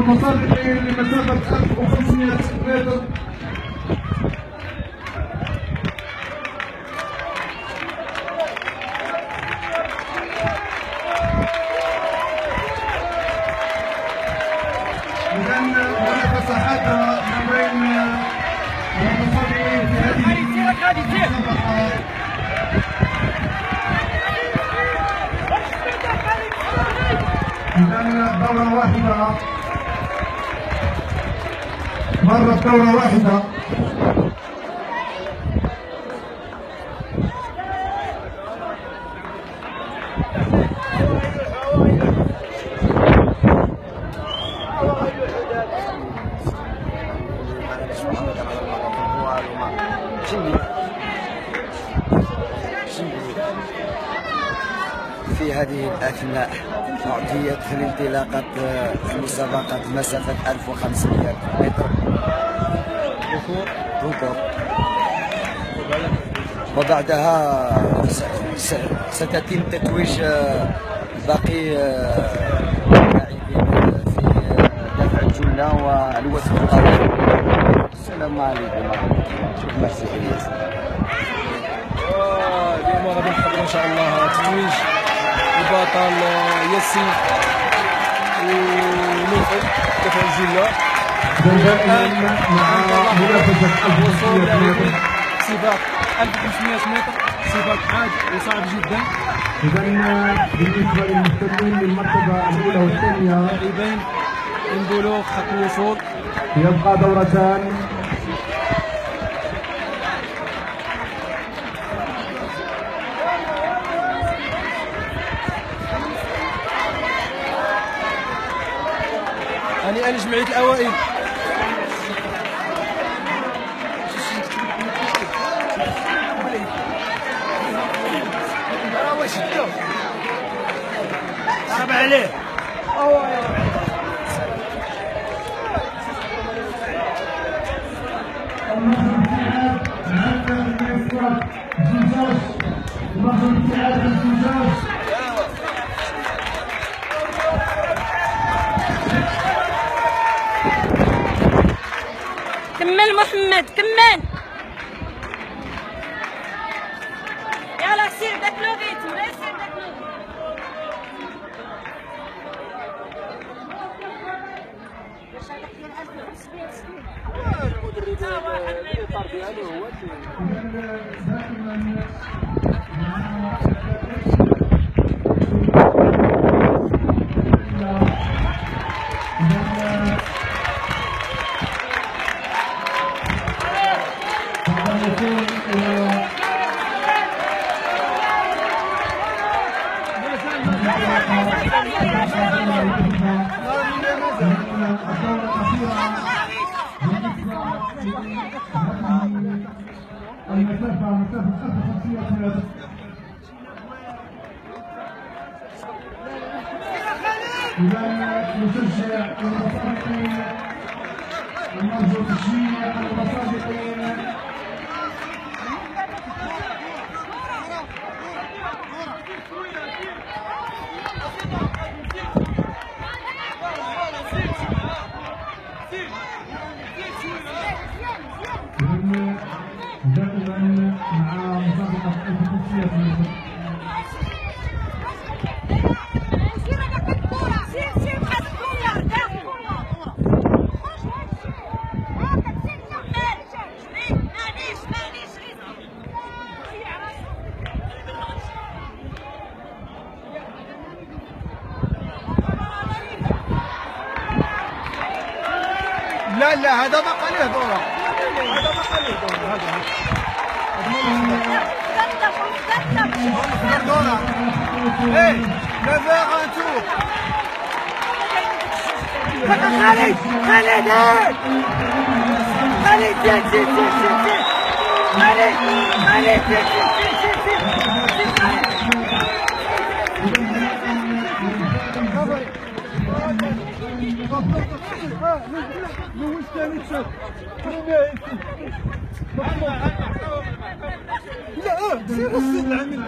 المتسابقين لمسافة 1500 متر. إذا منافسة حادة ما بين المتسابقين في هذه المسابقة. إذا دورة واحدة، مرت دورة واحدة. في هذه الأثناء أعطيت في الانطلاقة مسابقة مسافة 1500 متر ركوب، وبعدها ستتم تتويج باقي اللاعبين في دفع الجملة والوثب الأول. السلام عليكم. ميرسي. اليوم غادي نحضروا ان شاء الله تتويج البطل ياسين ونوفل دفع الجله. الوصول لاعبين سباق 1500 متر، سباق حاد وصعب جدا. إذا بالنسبة للمستمعين للمرتبة الأولى والثانية لاعبين البلوغ خط الوصول. يبقى دورتان. هنيئا لجمعية الأوائل. ضرب عليه. كمل محمد كمل. يلا سير داك لو ريتم، لا سير داك لو. المسافة مسافة 1500 متر. إذا نشجع المتسابقين ونرجو تشجيع المتسابقين. دائما مع مسابقة 1500 متر. لا لا هذا بقى له دورة، هذا بقى له دورة. هذا دورة. ايه لافيغ انتو خالد خالد خالد زيد زيد زيد زيد خالد خالد زيد زيد زيد لا سير السيد العميل.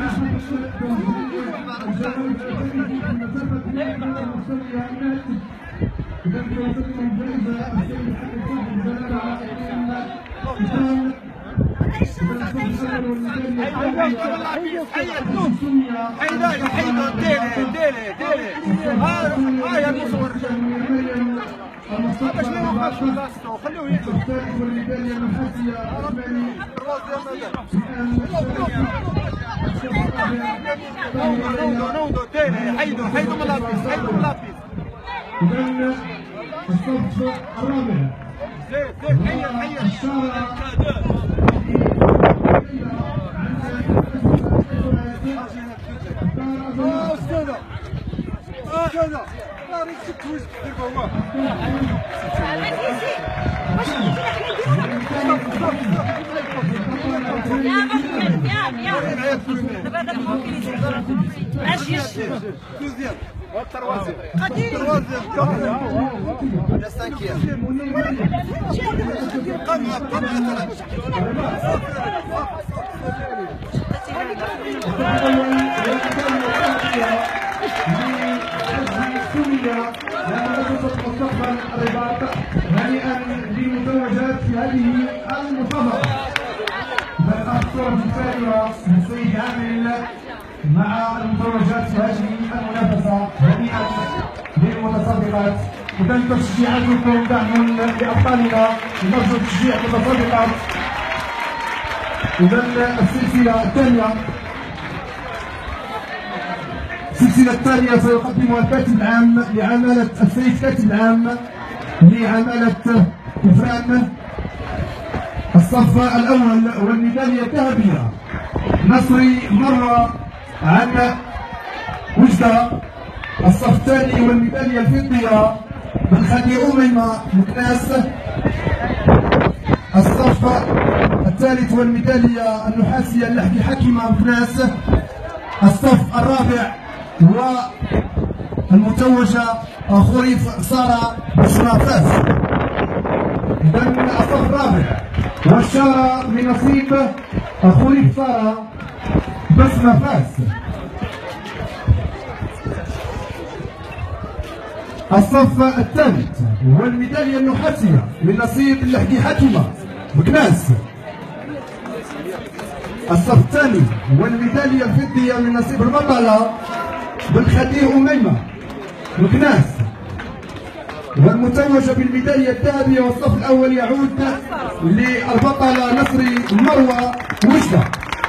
إذا الصف الرابع هنيئا للمتوجات في هذه المسابقة. الصورة الثانية من سيد عامل مع المتوجات في هذه المنافسة. هنيئا للمتسابقات. إذا تشجيعاتكم دعم لأبطالنا، نرجو تشجيع المتسابقات. إذا السلسلة الثانية سيقدمها الكاتب العام لعمالة السيد الكاتب العام لعمالة كفران. الصف الأول والميدالية الذهبية نصري مرة عن وجدة. الصف الثاني والميدالية الفضية بالخدي أميمة مكناس. الصف الثالث والميدالية النحاسية اللحقي حكيمة مكناس. الصف الرابع والمتوجة خريف سارة بشرى فاس. إذا الصف الرابع والشارة من نصيب خريف سارة بسمة فاس. الصف الثالث والميدالية النحاسية من نصيب اللحقي حكيمة مكناس. الصف الثاني والميدالية الفضية من نصيب البطلة بالخدي أميمة مكناس. والمتوجة بالميدالية الذهبية والصف الأول يعود للبطلة نصري مروة وجدة.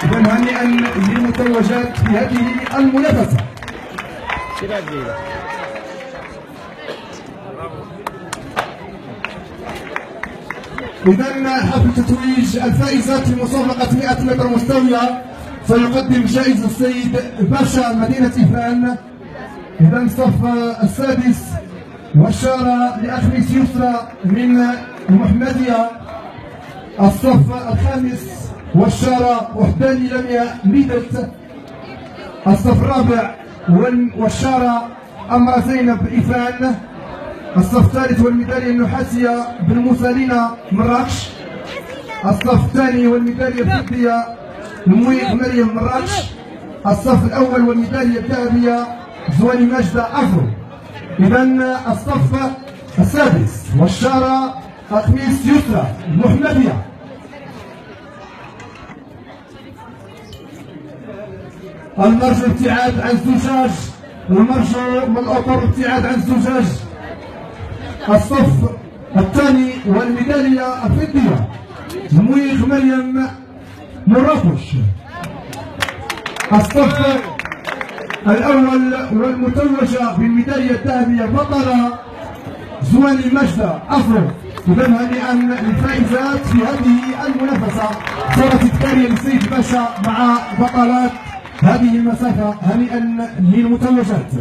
إذا هنيئا للمتوجات في هذه المنافسة. إذا حفل تتويج الفائزات في مسابقة 100 متر مستوية سيقدم جائزة السيد باشا مدينة إفران. إذا الصف السادس والشارة لأخميس يسرى من المحمدية. الصف الخامس والشارة وحداني لميا ميدت. الصف الرابع والشارة أمر زينب إفران. الصف الثالث والميدالية النحاسية بالموسالينا مراكش. الصف الثاني والميدالية الفضية المويق مريم مراكش. الصف الأول والميدالية الذهبية زواني ماجدة أفرو. إذا الصف السادس والشارة أخميس يسرى المحمدية. المرجو ابتعاد عن الزجاج. المرجو من الأطر ابتعاد عن الزجاج. الصف الثاني والميدالية الفضية مويخ مريم مراكش. الصف الأول والمتوجة بالميدالية الذهبية بطلة زواني ماجدة أفرو. إذا هنيئا للفائزات في هذه المنافسة. صورة تذكارية للسيد باشا مع بطلات هذه المسافة. هنيئا للمتوجات.